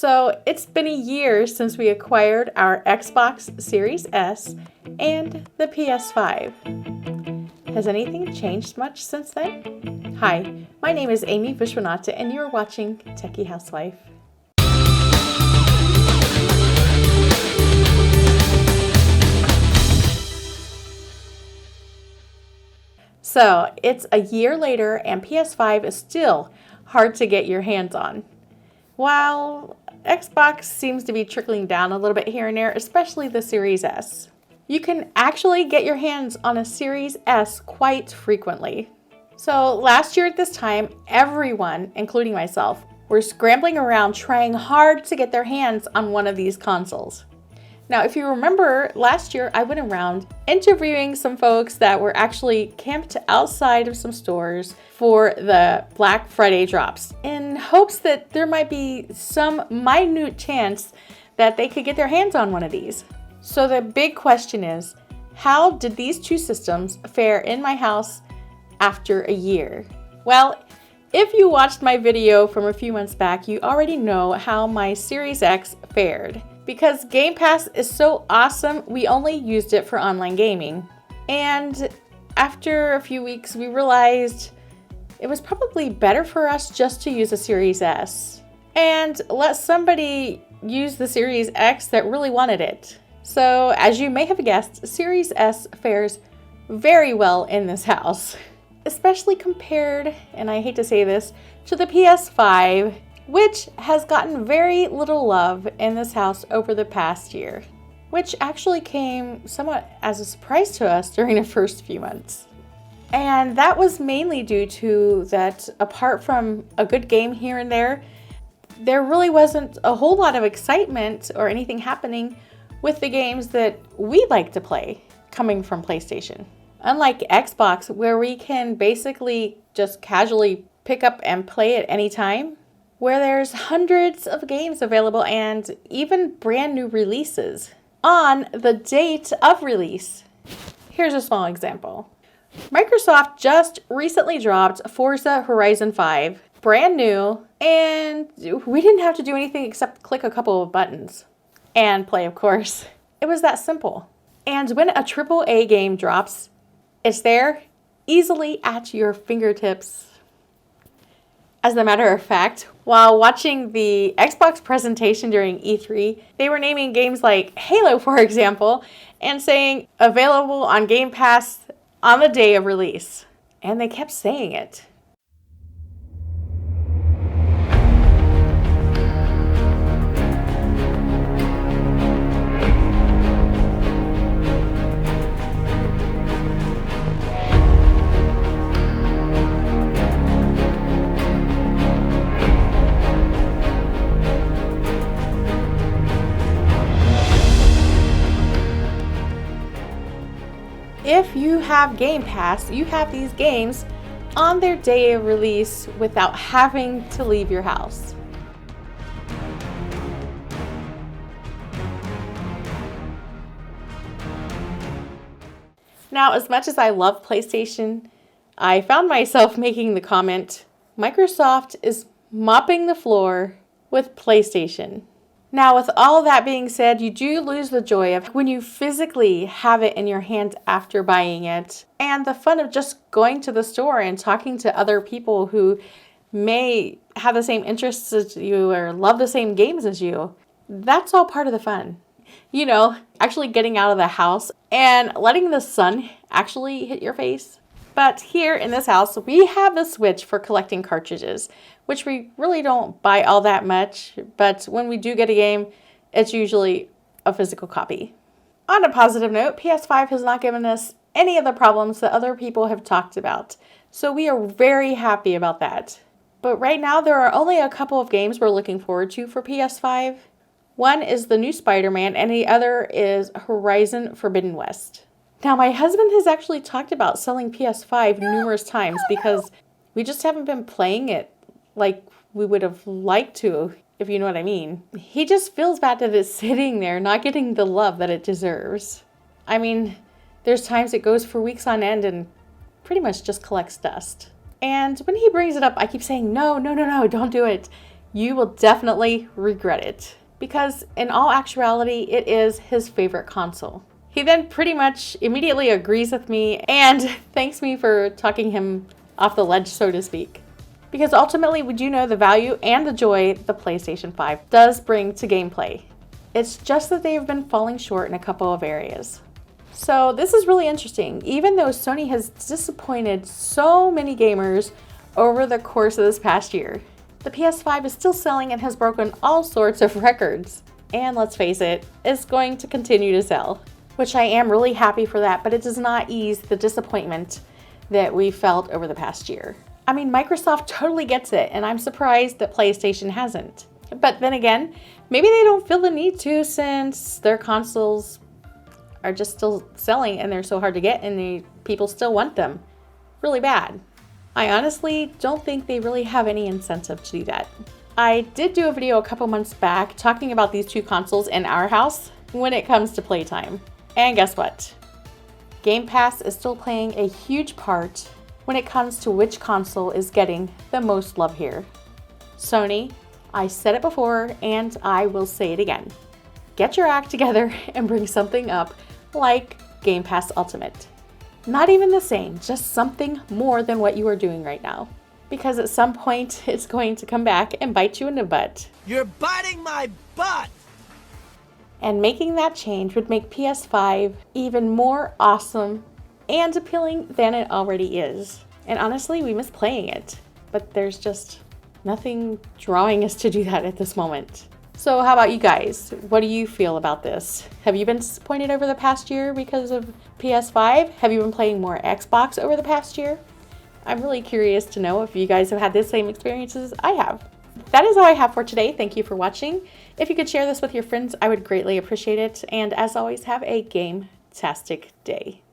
So it's been a year since we acquired our Xbox Series S and the PS5. Has anything changed much since then? Hi, my name is Amy Vishwanatha and you're watching Techie Housewife. So it's a year later and PS5 is still hard to get your hands on. While Xbox seems to be trickling down a little bit here and there, especially the Series S. You can actually get your hands on a Series S quite frequently. So last year at this time, everyone, including myself, were scrambling around trying hard to get their hands on one of these consoles. Now, if you remember, last year I went around interviewing some folks that were actually camped outside of some stores for the Black Friday drops in hopes that there might be some minute chance that they could get their hands on one of these. So the big question is, how did these two systems fare in my house after a year? Well, if you watched my video from a few months back, you already know how my Series X fared. Because Game Pass is so awesome, we only used it for online gaming. And after a few weeks, we realized it was probably better for us just to use a Series S and let somebody use the Series X that really wanted it. So as you may have guessed, Series S fares very well in this house, especially compared, and I hate to say this, to the PS5, which has gotten very little love in this house over the past year, which actually came somewhat as a surprise to us during the first few months. And that was mainly due to that apart from a good game here and there really wasn't a whole lot of excitement or anything happening with the games that we like to play coming from PlayStation. Unlike Xbox, where we can basically just casually pick up and play at any time, where there's hundreds of games available and even brand new releases on the date of release. Here's a small example. Microsoft just recently dropped Forza Horizon 5, brand new, and we didn't have to do anything except click a couple of buttons and play, of course. It was that simple. And when a AAA game drops, it's there easily at your fingertips. As a matter of fact, while watching the Xbox presentation during E3, they were naming games like Halo, for example, and saying available on Game Pass on the day of release. And they kept saying it. If you have Game Pass, you have these games on their day of release without having to leave your house. Now, as much as I love PlayStation, I found myself making the comment, Microsoft is mopping the floor with PlayStation. Now, with all that being said, you do lose the joy of when you physically have it in your hands after buying it, and the fun of just going to the store and talking to other people who may have the same interests as you or love the same games as you. That's all part of the fun. You know, actually getting out of the house and letting the sun actually hit your face. But here in this house, we have the Switch for collecting cartridges, which we really don't buy all that much, but when we do get a game, it's usually a physical copy. On a positive note, PS5 has not given us any of the problems that other people have talked about, so we are very happy about that. But right now, there are only a couple of games we're looking forward to for PS5. One is the new Spider-Man, and the other is Horizon Forbidden West. Now, my husband has actually talked about selling PS5 numerous times because we just haven't been playing it like we would have liked to, if you know what I mean. He just feels bad that it's sitting there, not getting the love that it deserves. I mean, there's times it goes for weeks on end and pretty much just collects dust. And when he brings it up, I keep saying, no, don't do it. you will definitely regret it. Because in all actuality, it is his favorite console. He then pretty much immediately agrees with me and thanks me for talking him off the ledge, so to speak. Because ultimately, we do know the value and the joy the PlayStation 5 does bring to gameplay. It's just that they have been falling short in a couple of areas. So this is really interesting. Even though Sony has disappointed so many gamers over the course of this past year, the PS5 is still selling and has broken all sorts of records. And let's face it, it's going to continue to sell. Which I am really happy for that, but it does not ease the disappointment that we felt over the past year. I mean, Microsoft totally gets it, and I'm surprised that PlayStation hasn't. But then again, maybe they don't feel the need to since their consoles are just still selling and they're so hard to get and people still want them really bad. I honestly don't think they really have any incentive to do that. I did do a video a couple months back talking about these two consoles in our house when it comes to playtime. And guess what? Game Pass is still playing a huge part when it comes to which console is getting the most love here. Sony, I said it before and I will say it again. Get your act together and bring something up like Game Pass Ultimate. Not even the same, just something more than what you are doing right now. Because at some point, it's going to come back and bite you in the butt. You're biting my butt! And making that change would make PS5 even more awesome and appealing than it already is. And honestly, we miss playing it. But there's just nothing drawing us to do that at this moment. So how about you guys? What do you feel about this? Have you been disappointed over the past year because of PS5? Have you been playing more Xbox over the past year? I'm really curious to know if you guys have had the same experiences I have. That is all I have for today. Thank you for watching. If you could share this with your friends, I would greatly appreciate it. And as always, have a game-tastic day.